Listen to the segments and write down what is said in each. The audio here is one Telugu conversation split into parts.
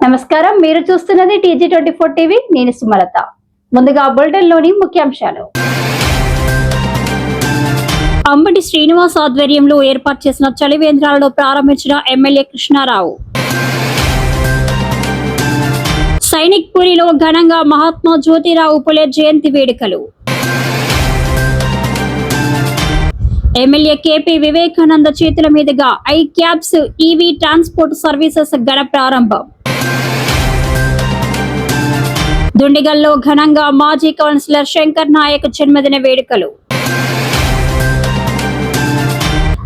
నమస్కారం, మీరు చూస్తున్నది TG24 టీవీ. నేను సుమలత. ముందుగా బులెటిన్ లోని ముఖ్యాంశాలు. అంబటి శ్రీనివాస్ ఆధ్వర్యంలో ఏర్పాటు చేసిన చలివేంద్రాలను ప్రారంభించిన ఎమ్మెల్యే కృష్ణారావు. సైనిక్ పురిలో ఘనంగా మహాత్మా జ్యోతిరావు పులే జయంతి వేడుకలు. ఎమ్మెల్యే KP వివేకానంద చేతుల మీదుగా ఐక్యాబ్స్ EV ట్రాన్స్పోర్ట్ సర్వీసెస్ ఘన ప్రారంభం. దుండిగల్లో ఘనంగా మాజీ కౌన్సిలర్ శంకర్ నాయక్ జన్మదిన వేడుకలు.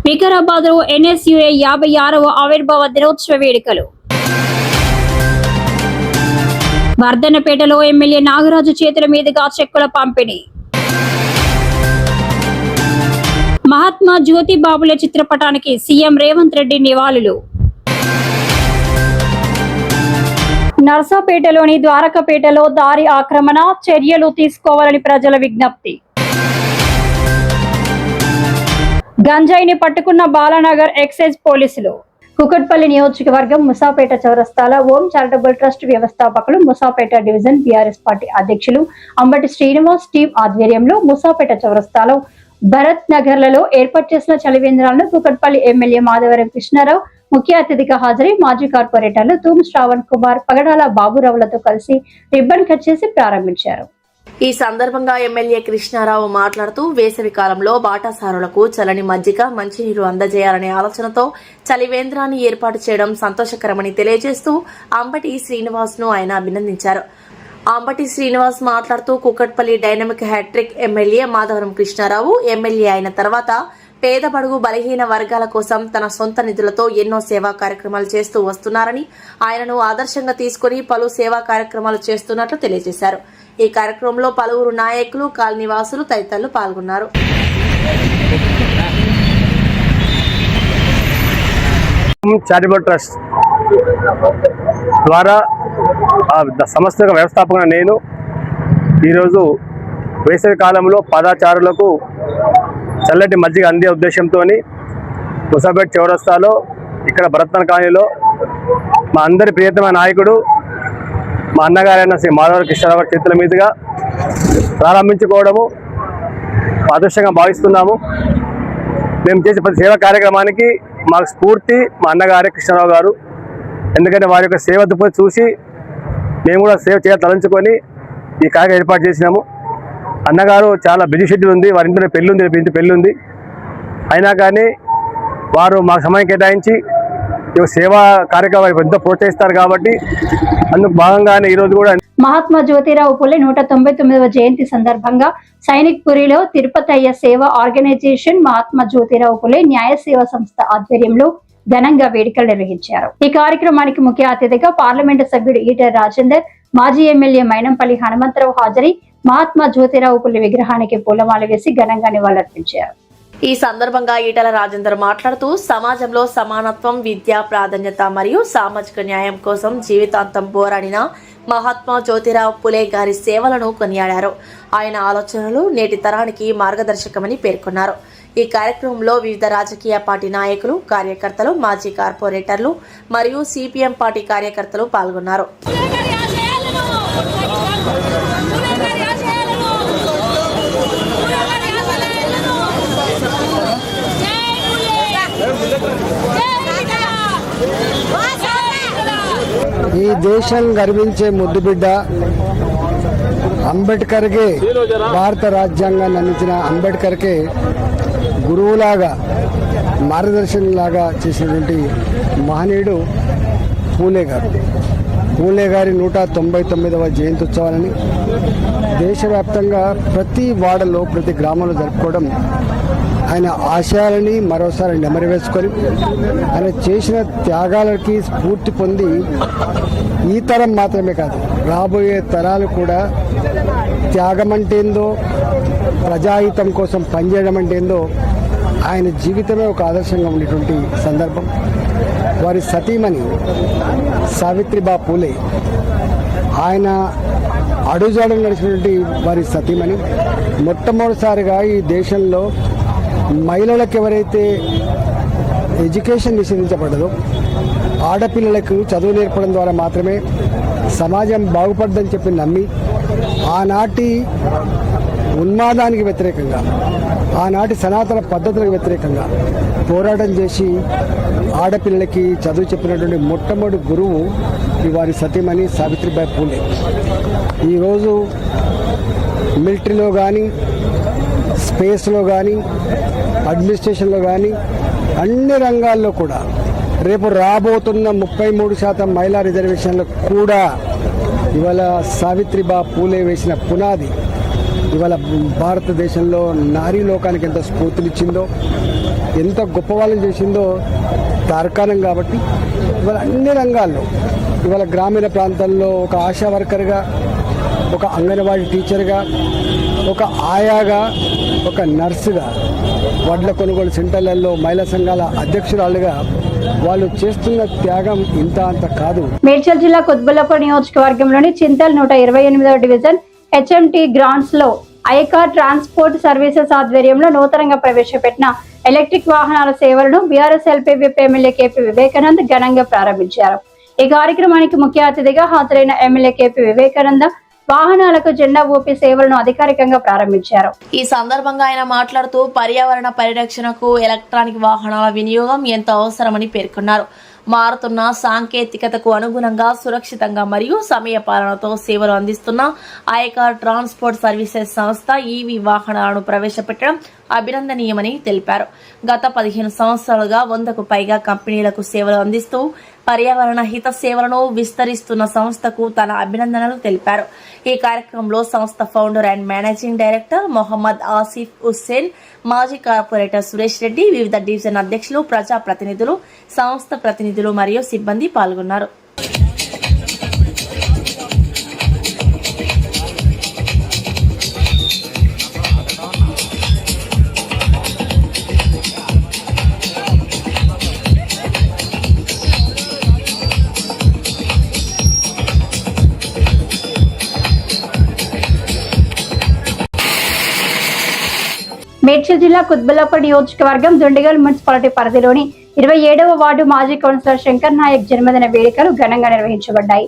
వికారాబాద్ లో NSUA 56వ ఆవిర్భావ దినోత్సవ వేడుకలు. వర్ధన్నపేటలో ఎమ్మెల్యే నాగరాజు చేతుల మీదుగా చెక్కుల పంపిణీ. మహాత్మా జ్యోతిబాబుల చిత్రపటానికి సీఎం రేవంత్ రెడ్డి నివాళులు. నర్సాపేటలోని ద్వారకపేటలో దారి ఆక్రమణ చర్యలు తీసుకోవాలని ప్రజల విజ్ఞప్తి. గంజాయిని పట్టుకున్న బాలానగర్ ఎక్సైజ్ పోలీసులు. కుకట్పల్లి నియోజకవర్గం ముసాపేట చౌరస్తాల ఓం చారిటబుల్ ట్రస్ట్ వ్యవస్థాపకులు, ముసాపేట డివిజన్ BRS పార్టీ అధ్యక్షులు అంబటి శ్రీనివాస్ టీం ఆధ్వర్యంలో ముసాపేట చౌరస్తాలో, భరత్ నగర్లలో ఏర్పాటు చేసిన చలివేంద్రాలను కుకట్పల్లి ఎమ్మెల్యే మాధవరం కృష్ణారావు ముఖ్య అతిథిగా హాజరై మాజీ కార్పొరేటర్లు తూము శ్రావణ్ కుమార్, పగడాల బాబురావులతో కలిసి రిబ్బన్ కట్ చేసి ప్రారంభించారు. ఈ సందర్భంగా ఎమ్మెల్యే కృష్ణారావు మాట్లాడుతూ వేసవి కాలంలో బాటాసారులకు చలని మజ్జిగ, మంచినీరు అందజేయాలనే ఆలోచనతో చలివేంద్రాన్ని ఏర్పాటు చేయడం సంతోషకరమని తెలియజేస్తూ అంబటి శ్రీనివాస్ ను ఆయన అభినందించారు. అంబటి శ్రీనివాస్ మాట్లాడుతూ Kukatpally dynamic hat trick MLA Madhavaram Krishnarao MLA అయిన తర్వాత పేద బడుగు బలహీన వర్గాల కోసం తన సొంత నిధులతో ఎన్నో సేవా కార్యక్రమాలు చేస్తూ వస్తున్నారని, ఆయనను ఆదర్శంగా తీసుకుని పలు సేవా కార్యక్రమాలు చేస్తున్నట్లు తెలియజేశారు. ఈ కార్యక్రమంలో పలువురు నాయకులు, కాలనీవాసులు తదితరులు పాల్గొన్నారు. చారిటబుల్ ట్రస్ట్ ద్వారా సంస్థ వ్యవస్థాపక నేను ఈరోజు వేసవి కాలంలో పాదచారులకు చల్లటి మజ్జిగ అందే ఉద్దేశంతో ముసాపేట్ చౌరస్తాలో ఇక్కడ భరత్న కాలనీలో మా అందరి ప్రియతమ నాయకుడు మా అన్నగారైన శ్రీ మాధవ కృష్ణారావు చేతుల మీదుగా ప్రారంభించుకోవడము అదృష్టంగా భావిస్తున్నాము. మేము చేసే ప్రతి సేవా కార్యక్రమానికి మాకు స్ఫూర్తి మా అన్నగారే కృష్ణారావు గారు. ఎందుకంటే వారి యొక్క సేవ దృక్పథం చూసి మేము కూడా సేవ చేయాలి తలంచుకొని ఈ కార్యక్రమం ఏర్పాటు చేసినాము. అన్నగారు చాలా బిజీ షెడ్యూల్ ఉంది, వారి ఇంట్లో పెళ్ళి ఉంది. అయినా కానీ వారు మాకు సమయం కేటాయించి సేవా కార్యక్రమాలు ఎంతో ప్రోత్సహిస్తారు కాబట్టి అందుకు భాగంగానే ఈరోజు కూడా మహాత్మా జ్యోతిరావు పులే 199వ జయంతి సందర్భంగా సైనిక్ పురిలో తిరుపతయ్య సేవా ఆర్గనైజేషన్, మహాత్మా జ్యోతిరావు పులే న్యాయ సేవా సంస్థ ఆధ్వర్యంలో ఘనంగా వేడుకలు నిర్వహించారు. ఈ కార్యక్రమానికి ముఖ్య అతిథిగా పార్లమెంటు సభ్యుడు ఈటెల రాజేందర్, మాజీ ఎమ్మెల్యే మైనంపల్లి హనుమంతరావు హాజరై మహాత్మా జ్యోతిరావు పులే విగ్రహానికి పూలమాల వేసి ఘనంగా నివాళులర్పించారు. ఈ సందర్భంగా ఈటెల రాజేందర్ మాట్లాడుతూ సమాజంలో సమానత్వం, విద్య ప్రాధాన్యత మరియు సామాజిక న్యాయం కోసం జీవితాంతం పోరాడిన మహాత్మా జ్యోతిరావు పులే గారి సేవలను కొనియాడారు. ఆయన ఆలోచనలు నేటి తరానికి మార్గదర్శకమని పేర్కొన్నారు. ఈ కార్యక్రమంలో వివిధ రాజకీయ పార్టీ నాయకులు, కార్యకర్తలు, మాజీ కార్పొరేటర్లు మరియు CPM పార్టీ కార్యకర్తలు పాల్గొన్నారు. ఈ దేశం గర్వించే ముద్దుబిడ్డ అంబేద్కర్కే, భారత రాజ్యాంగాన్ని అందించిన అంబేద్కర్కే గురువులాగా, మార్గదర్శనంలాగా చేసినటువంటి మహనీయుడు పూలే గారు. పూలే గారి 199వ జయంత్యుత్సవాలని దేశవ్యాప్తంగా ప్రతి వాడలో, ప్రతి గ్రామంలో జరుపుకోవడం ఆయన ఆశయాలని మరోసారి నెమరవేసుకొని ఆయన చేసిన త్యాగాలకి స్ఫూర్తి పొంది ఈ తరం మాత్రమే కాదు, రాబోయే తరాలు కూడా త్యాగం అంటే ఏందో, ప్రజాహితం కోసం పనిచేయడం అంటే ఏందో ఆయన జీవితమే ఒక ఆదర్శంగా ఉండేటువంటి సందర్భం. వారి సతీమణి సావిత్రిబా పూలే, ఆయన అడుగుజాడలు నడిచినటువంటి వారి సతీమణి మొట్టమొదటిసారిగా ఈ దేశంలో మహిళలకు ఎవరైతే ఎడ్యుకేషన్ నిషేధించబడ్డదో ఆడపిల్లలకు చదువు నేర్పడం ద్వారా మాత్రమే సమాజం బాగుపడదని చెప్పి నమ్మి ఆనాటి ఉన్మాదానికి వ్యతిరేకంగా, ఆనాటి సనాతన పద్ధతులకు వ్యతిరేకంగా పోరాటం చేసి ఆడపిల్లలకి చదువు చెప్పినటువంటి మొట్టమొదటి గురువు వారి సతీమణి సావిత్రిబాయి పూలే. ఈరోజు మిలిటరీలో కానీ, స్పేస్లో కానీ, అడ్మినిస్ట్రేషన్లో కానీ అన్ని రంగాల్లో కూడా రేపు రాబోతున్న 33% మహిళా రిజర్వేషన్లు కూడా ఇవాళ సావిత్రిబాయి పూలే వేసిన పునాది ఇవాళ భారతదేశంలో నారీ లోకానికి ఎంత స్ఫూర్తినిచ్చిందో, ఎంత గొప్ప వాళ్ళని చేసిందో తార్కాణం. కాబట్టి ఇవాళ అన్ని రంగాల్లో ఇవాళ గ్రామీణ ప్రాంతాల్లో ఒక ఆశా వర్కర్గా, ఒక అంగన్వాడీ టీచర్గా, ఒక ఆయాగా, ఒక నర్సుగా, వడ్ల కొనుగోలు సెంటర్లలో మహిళా సంఘాల అధ్యక్షురాలుగా వాళ్ళు చేస్తున్న త్యాగం ఇంత అంత కాదు. మేడ్చల్ జిల్లా కుత్బుల్లాపూర్ నియోజకవర్గంలోని చింతల్ 128వ డివిజన్ హెచ్ఎంటీ గ్రాంట్స్ లో ఐకార్ ట్రాన్స్పోర్ట్ సర్వీసెస్ ఆధ్వర్యంలో నూతనంగా ప్రవేశపెట్టిన ఎలక్ట్రిక్ వాహనాల సేవలను బీఆర్ఎస్ ఎల్పీవీపీ ఎమ్మెల్యే కేపీ వివేకానంద్ ఘనంగా ప్రారంభించారు. ఈ కార్యక్రమానికి ముఖ్య అతిథిగా హాజరైన ఎమ్మెల్యే కేపీ వివేకానంద వాహనాలకు జెండా ఊపి సేవలను అధికారికంగా ప్రారంభించారు. ఈ సందర్భంగా ఆయన మాట్లాడుతూ పర్యావరణ పరిరక్షణకు ఎలక్ట్రానిక్ వాహనాల వినియోగం ఎంతో అవసరమని పేర్కొన్నారు. మారుతున్న సాంకేతికతకు అనుగుణంగా సురక్షితంగా మరియు సమయ పాలనతో సేవలు అందిస్తున్న ఐకార్ ట్రాన్స్పోర్ట్ సర్వీసెస్ సంస్థ ఈవీ వాహనాలను ప్రవేశపెట్టడం అభినందనీయమని తెలిపారు. గత 15 సంవత్సరాలుగా 100కు పైగా కంపెనీలకు సేవలు అందిస్తూ పర్యావరణ హిత సేవలను విస్తరిస్తున్న సంస్థకు తన అభినందనలు తెలిపారు. ఈ కార్యక్రమంలో సంస్థ founder and managing director Mohammed Asif Hussain, మాజీ కార్పొరేటర్ సురేష్ రెడ్డి, వివిధ డివిజన్ అధ్యక్షులు, ప్రజాప్రతినిధులు, సంస్థ ప్రతినిధులు మరియు సిబ్బంది పాల్గొన్నారు. మేడ్చల్ జిల్లా కుత్బుల్లాపూర్ నియోజకవర్గం దుండిగల్ మున్సిపాలిటీ పరిధిలోని 27వ వార్డు మాజీ కౌన్సిలర్ శంకర్ నాయక్ జన్మదిన వేడుకలు ఘనంగా నిర్వహించబడ్డాయి.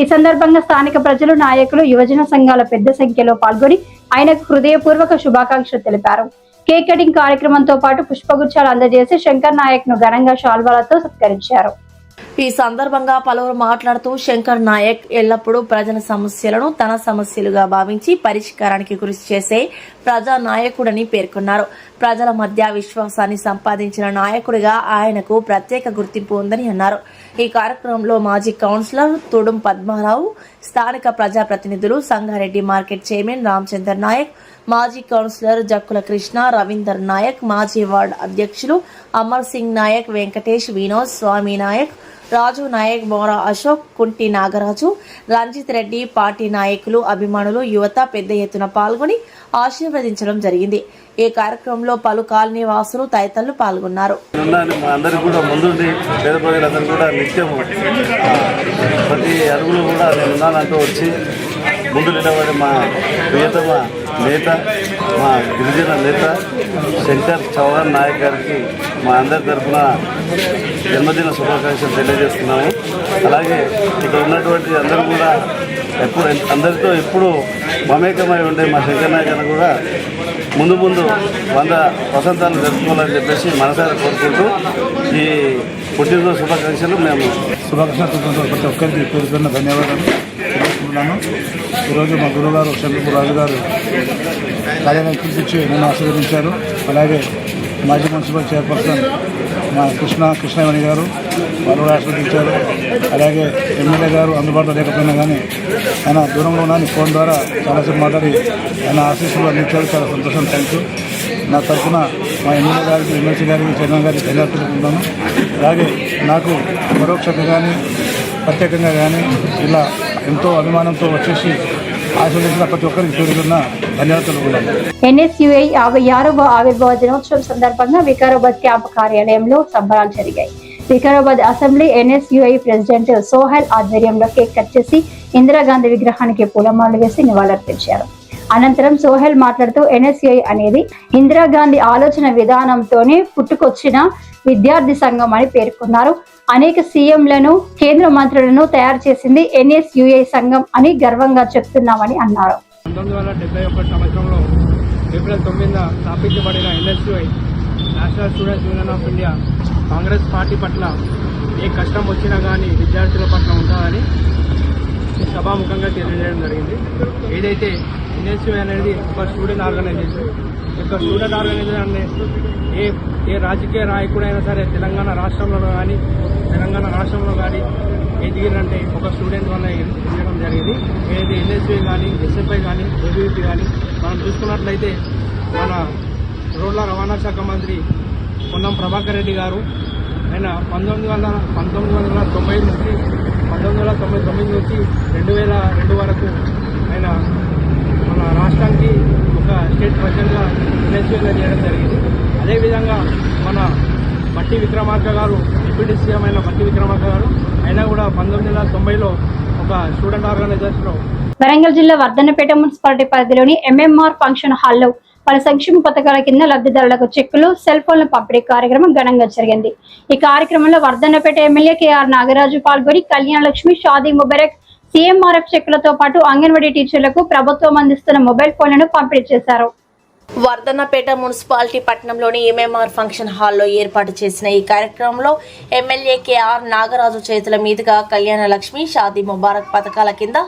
ఈ సందర్భంగా స్థానిక ప్రజలు, నాయకులు, యువజన సంఘాల పెద్ద సంఖ్యలో పాల్గొని ఆయనకు హృదయపూర్వక శుభాకాంక్షలు తెలిపారు. కేక్ కటింగ్ కార్యక్రమంతో పాటు పుష్పగుచ్చాలు అందజేసి శంకర్ నాయక్ ను ఘనంగా శాల్వాలతో సత్కరించారు. ఈ సందర్భంగా పలువురు మాట్లాడుతూ శంకర్ నాయక్ ఎల్లప్పుడూ ప్రజల సమస్యలను తన సమస్యలుగా భావించి పరిష్కారానికి కృషి చేసే ప్రజా నాయకుడని పేర్కొన్నారు. ప్రజల మధ్య విశ్వాసాన్ని సంపాదించిన నాయకుడిగా ఆయనకు ప్రత్యేక గుర్తింపు ఉందని అన్నారు. ఈ కార్యక్రమంలో మాజీ కౌన్సిలర్ తుడుం పద్మారావు, స్థానిక ప్రజాప్రతినిధులు, సంగారెడ్డి మార్కెట్ చైర్మన్ రామచందర్ నాయక్, మాజీ కౌన్సిలర్ జక్కుల కృష్ణ, రవీందర్ నాయక్, మాజీ వార్డు అధ్యక్షులు అమర్ సింగ్ నాయక్, వెంకటేష్, వినోద్, స్వామి నాయక్, రాజు నాయక్, బోరా అశోక్, కుంటి నాగరాజు, రంజిత్ రెడ్డి, పార్టీ నాయకులు, అభిమానులు, యువత పెద్ద ఎత్తున పాల్గొని ఆశీర్వదించడం జరిగింది. ఈ కార్యక్రమంలో పలు కాలనీ వాసులు తదితరులు పాల్గొన్నారు. అందరికీ కూడా ముందుండి పేద ప్రజలందరూ కూడా నిత్యం ప్రతి అడుగులు కూడా నేను ఉన్నానంటూ వచ్చి ముందు నిలబడి మా ప్రియతమ నేత, మా గిరిజన నేత శంకర్ చౌహాన్ నాయక్ గారికి మా అందరి తరఫున జన్మదిన శుభాకాంక్షలు తెలియజేస్తున్నాము. అలాగే ఇక్కడ ఉన్నటువంటి అందరూ కూడా అందరితో ఎప్పుడు మమేకమై ఉండే మా శంకర్ నాయక్ గారు కూడా ముందు 100 వసంతాలు జరుపుకోవాలని చెప్పేసి మనసారా కోరుకుంటూ ఈ పుట్టినరోజు శుభాకాంక్షలు మేము శుభాకాంక్షలు ప్రతి ఒక్కరికి పేరుకున్న ధన్యవాదాలు తెలుసుకుంటున్నాను. ఈరోజు మా గురువుగారు చంద్రపూర్ రాజు గారు కార్యాలయం పిలిపించి నన్ను ఆశీర్వదించారు. అలాగే మాజీ మున్సిపల్ చైర్పర్సన్ మా కృష్ణమణి గారు వాళ్ళు ఆశీర్వదించారు. అలాగే ఎమ్మెల్యే గారు అందుబాటులో లేకపోయినా కానీ ఆయన దూరంలో ఉన్న ఫోన్ ద్వారా చాలాసేపు మాట్లాడి ఆయన ఆశీస్సులు అందించారు. చాలా సంతోషం. Thank you. నా తరఫున మా ఎమ్మెల్యే గారికి, ఎమ్మెల్సీ గారికి, చైర్మన్ గారికి ధన్యవాదాలు తెలుపుకుంటాను. అలాగే నాకు పరోక్షంగా కానీ ప్రత్యేకంగా కానీ ఇలా ఎంతో అభిమానంతో వచ్చేసి ఆశీర్వదించిన ప్రతి ఒక్కరికి పేరున్న ధన్యవాదాలు తెలుపుకుంటాను. NSUI 56వ ఆవిర్భావ దినోత్సవం సందర్భంగా వికారాబాద్ క్యాంపు కార్యాలయంలో సంబరాలు జరిగాయి. Vikarabad assembly NSUI president Sohel ఆధ్వర్యంలో కేక్ కట్ చేసి ఇందిరాగాంధీ విగ్రహానికి పూలమాలలు వేసి నివాళులర్పించారు. అనంతరం సోహెల్ మాట్లాడుతూ NSUI అనేది ఇందిరాగాంధీ ఆలోచన విధానంతోనే పుట్టుకొచ్చిన విద్యార్థి సంఘం అని పేర్కొన్నారు. అనేక సీఎంలను, కేంద్ర మంత్రులను తయారు చేసింది NSUI సంఘం అని గర్వంగా చెప్తున్నామని అన్నారు. 1971 సంవత్సరంలో ఏప్రిల్ 9న స్థాపించబడిన NSUI national students union of India Congress party పట్ల ఏ కష్టం వచ్చినా కానీ విద్యార్థుల పట్ల ఉంటుందని సభాముఖంగా తెలియజేయడం జరిగింది. ఏదైతే NSUI అనేది ఒక స్టూడెంట్ ఆర్గనైజేషన్, స్టూడెంట్ ఆర్గనైజేషన్ ఏ రాజకీయ నాయకుడైనా సరే తెలంగాణ రాష్ట్రంలో కానీ ఎదిగినంటే ఒక స్టూడెంట్ వల్ల ఎదగడం జరిగింది. ఏదైతే NSUI కానీ, SFI కానీ, ABVP కానీ మనం చూసుకున్నట్లయితే మన రోడ్ల రవాణా శాఖ మంత్రి పొన్నం ప్రభాకర్ రెడ్డి గారు ఆయన 1999 నుంచి 2002 వరకు ఆయన మన రాష్ట్రానికి ఒక స్టేట్ ప్రెసిడెంట్గా NSUIగా చేయడం జరిగింది. అదేవిధంగా మన బట్టి విక్రమార్క గారు, డిప్యూటీ సీఎం అయిన బట్టి విక్రమార్క గారు అయినా కూడా 1990లో ఒక స్టూడెంట్ ఆర్గనైజేషన్లో వరంగల్ జిల్లా వర్ధన్నపేట మున్సిపాలిటీ పరిధిలోని MMR ఫంక్షన్ హాల్లో పలు సంక్షేమ పథకాల కింద లబ్ధిదారులకు చెక్కులు, సెల్ ఫోన్ల పంపిణీ కార్యక్రమం ఘనంగా జరిగింది. ఈ కార్యక్రమంలో వర్ధన్నపేట ఎమ్మెల్యే KR నాగరాజు పాల్గొని కళ్యాణ లక్ష్మి, షాదీ ముబారక్, CMRF చెక్కులతో పాటు అంగన్వాడీ టీచర్లకు ప్రభుత్వం అందిస్తున్న మొబైల్ ఫోన్లను పంపిణీ చేశారు. వర్ధన్నపేట మున్సిపాలిటీ పట్టణంలోని MMR ఫంక్షన్ హాల్లో ఏర్పాటు చేసిన ఈ కార్యక్రమంలో ఎమ్మెల్యే KR నాగరాజు చేతుల మీదుగా కళ్యాణ లక్ష్మి, షాదీ ముబారక్ పథకాల కింద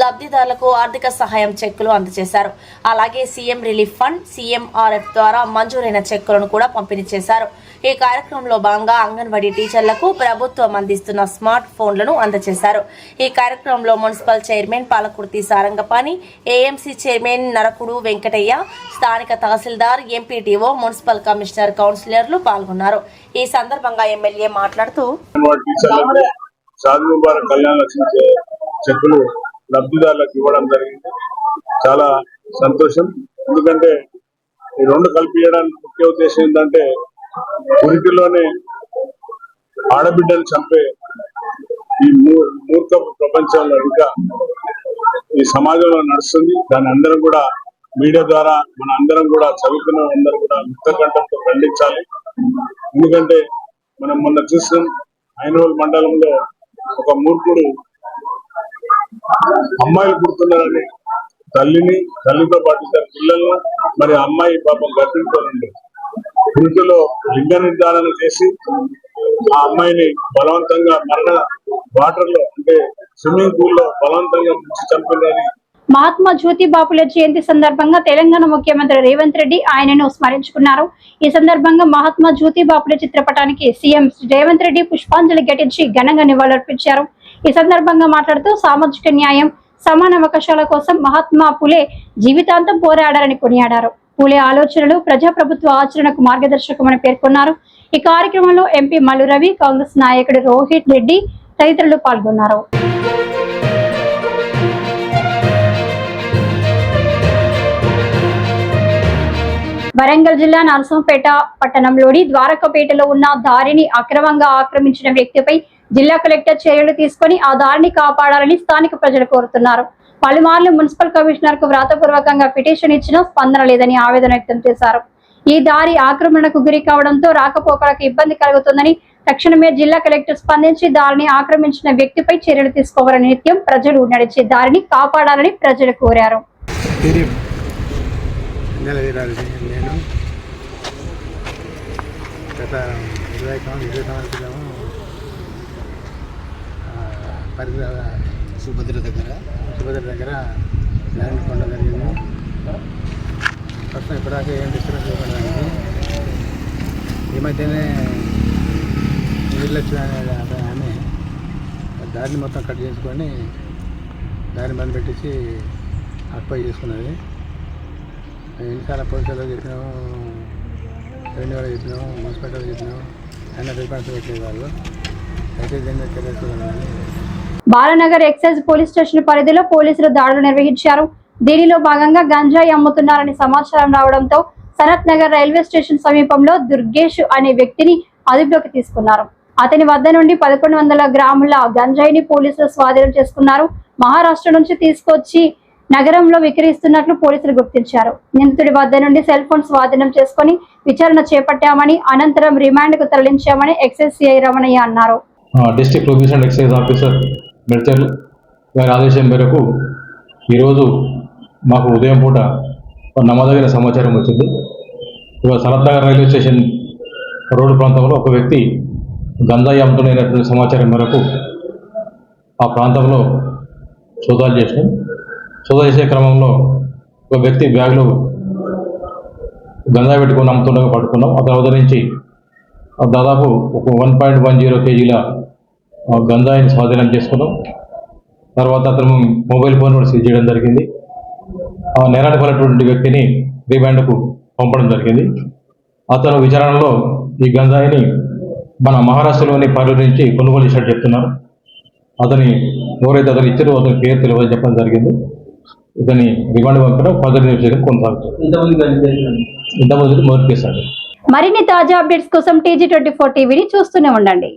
లబ్ధిదారులకు ఆర్థిక సహాయం చెక్కులు అందజేశారు. అలాగే CM రిలీఫ్ ఫండ్, CMRF ద్వారా మంజూరైన చెక్కులను కూడా పంపిణీ చేశారు. ఈ కార్యక్రమంలో భాగంగా అంగన్వాడీ టీచర్లకు ప్రభుత్వం అందిస్తున్న స్మార్ట్ ఫోన్లను అందజేశారు. ఈ కార్యక్రమంలో municipal chairman Palakurthi Sarangapani, AMC chairman Narakudu Venkataiah, స్థానిక తహసీల్దార్, MPTO, మున్సిపల్ కమిషనర్, కౌన్సిలర్లు పాల్గొన్నారు. ఈ సందర్భంగా ఎమ్మెల్యే మాట్లాడుతూ చెక్కులు లబ్ధిదారులకు ఇవ్వడం జరిగింది. చాలా సంతోషం. ఎందుకంటే ఈ రెండు కలిపియడానికి ముఖ్య ఉద్దేశం ఏంటంటే ఉనికిలోనే ఆడబిడ్డలు చంపే ఈ మూర్ఖ ప్రపంచంలో ఇంకా ఈ సమాజంలో నడుస్తుంది. దాన్ని అందరం కూడా మీడియా ద్వారా మన అందరం కూడా చదువుకున్న అందరూ కూడా ముక్తకంఠంతో ఖండించాలి. ఎందుకంటే మనం మొన్న చూసాం ఐనవల్ మండలంలో ఒక మూర్ఖుడు అమ్మాయిలు పుడుతున్నారని తల్లితో పాటు ఇద్దరు పిల్లలను, మరి అమ్మాయి పాపం గర్భిణితో ఉండే ఇంటిలో లింగ నిర్ధారణ చేసి ఆ అమ్మాయిని బలవంతంగా మరణ వాటర్ లో అంటే స్విమ్మింగ్ పూల్ లో బలవంతంగా ముంచి చంపిందని. మహాత్మా జ్యోతి బాపులే జయంతి సందర్భంగా తెలంగాణ ముఖ్యమంత్రి రేవంత్ రెడ్డి ఆయనను స్మరించుకున్నారు. ఈ సందర్భంగా మహాత్మా జ్యోతి బాపులే చిత్రపటానికి సీఎం రేవంత్ రెడ్డి పుష్పాంజలి ఘటించి ఘనంగా నివాళులర్పించారు. ఈ సందర్భంగా మాట్లాడుతూ సామాజిక న్యాయం, సమాన అవకాశాల కోసం మహాత్మా పులే జీవితాంతం పోరాడారని కొనియాడారు. పులే ఆలోచనలు ప్రజాప్రభుత్వ ఆచరణకు మార్గదర్శకమని పేర్కొన్నారు. ఈ కార్యక్రమంలో MP మల్లు రవి, కాంగ్రెస్ నాయకుడు రోహిత్ రెడ్డి తదితరులు పాల్గొన్నారు. వరంగల్ జిల్లా నరసంపేట పట్టణంలోని ద్వారకపేటలో ఉన్న దారిని అక్రమంగా ఆక్రమించిన వ్యక్తిపై జిల్లా కలెక్టర్ చర్యలు తీసుకుని ఆ దారిని కాపాడాలని స్థానిక ప్రజలు కోరుతున్నారు. పలుమార్లు మున్సిపల్ కమిషనర్ కు వ్రాతపూర్వకంగా పిటిషన్ ఇచ్చినా స్పందన లేదని ఆవేదన వ్యక్తం చేశారు. ఈ దారి ఆక్రమణకు గురి కావడంతో రాకపోకలకు ఇబ్బంది కలుగుతుందని తక్షణమే జిల్లా కలెక్టర్ స్పందించి దారిని ఆక్రమించిన వ్యక్తిపై చర్యలు తీసుకోవాలని, నిత్యం ప్రజలు నడిచే దారిని కాపాడాలని ప్రజలు కోరారు. నేను గత 20 సంవత్సరాలు పరిసర సుభద్ర దగ్గర ల్యాండ్ కొనడం జరిగింది. ప్రస్తుతం ఇప్పటిదాకా ఏం డిస్టర్బెన్స్ ఇవ్వడానికి ఈ మధ్యనే నిర్లక్ష్యం అనే ఆమె దారిని మొత్తం కట్ చేసుకొని దారిని బంద్ పెట్టించి ఆక్యుపై చేసుకున్నది. ఎన్నిసార్లు పోలీసులో చెప్పినాము, రెవెన్యూ వాళ్ళకి చెప్పినాము, మున్సిపాలిటీ చెప్పినాము, అయినా రెస్పాన్స్ పెట్టలేదు వాళ్ళు. అయితే దీన్ని తెలియజేస్తున్నాను. బాలనగర్ ఎక్సైజ్ పోలీస్ స్టేషన్ పరిధిలో పోలీసులు దాడులు నిర్వహించారు. దీనిలో భాగంగా గంజాయి అమ్ముతున్నారని సమాచారం రావడంతో సనత్ నగర్ రైల్వే స్టేషన్ సమీపంలో దుర్గేష్ అనే వ్యక్తిని అదుపులోకి తీసుకున్నారు. అతని వద్ద నుండి 1100 గ్రాముల గంజాయిని పోలీసులు స్వాధీనం చేసుకున్నారు. మహారాష్ట్ర నుంచి తీసుకొచ్చి నగరంలో విక్రయిస్తున్నట్లు పోలీసులు గుర్తించారు. నిందితుడి వద్ద నుండి సెల్ ఫోన్ స్వాధీనం చేసుకుని విచారణ చేపట్టామని, అనంతరం రిమాండ్ కు తరలించామని ఎక్సైజ్ సిఐ రమణయ్య అన్నారు. District provisional excise officer Medchal గారి ఆదేశం మేరకు ఈరోజు మాకు ఉదయం పూట నమ్మదగిన సమాచారం వచ్చింది. ఇవాళ సనత్నగర్ రైల్వే స్టేషన్ రోడ్డు ప్రాంతంలో ఒక వ్యక్తి గంజాయి అమ్ముతున్నటువంటి సమాచారం మేరకు ఆ ప్రాంతంలో సోదాలు చేసినాం. సోదా చేసే క్రమంలో ఒక వ్యక్తి బ్యాగ్లో గంజాయి పెట్టుకొని అమ్ముతుండగా పట్టుకున్నాం. అతని వద్ద నుంచి దాదాపు ఒక 1.10 kg గంజాయిని స్వాధీనం చేసుకున్నాం. తర్వాత అతను మొబైల్ ఫోన్ కూడా సీజ్ చేయడం జరిగింది. ఆ నేరానికి పడినటువంటి వ్యక్తిని రిమాండ్కు పంపడం జరిగింది. అతను విచారణలో ఈ గంజాయిని మన మహారాష్ట్రలోని పార్లర్ నుంచి కొనుగోలు చేసినట్టు చెప్తున్నారు. అతని ఎవరైతే అతను ఇచ్చారో అతని పేరు తెలియదు చెప్పడం జరిగింది. ఇతని రిమాండ్ పంపడం ఫర్దర్ ఇన్వెస్టిగేషన్ కొనసాగుతుంది. ఇంతమంది మొదటి కేసు. మరిన్ని తాజా అప్డేట్స్ కోసం TG24 టీవీని చూస్తూనే ఉండండి.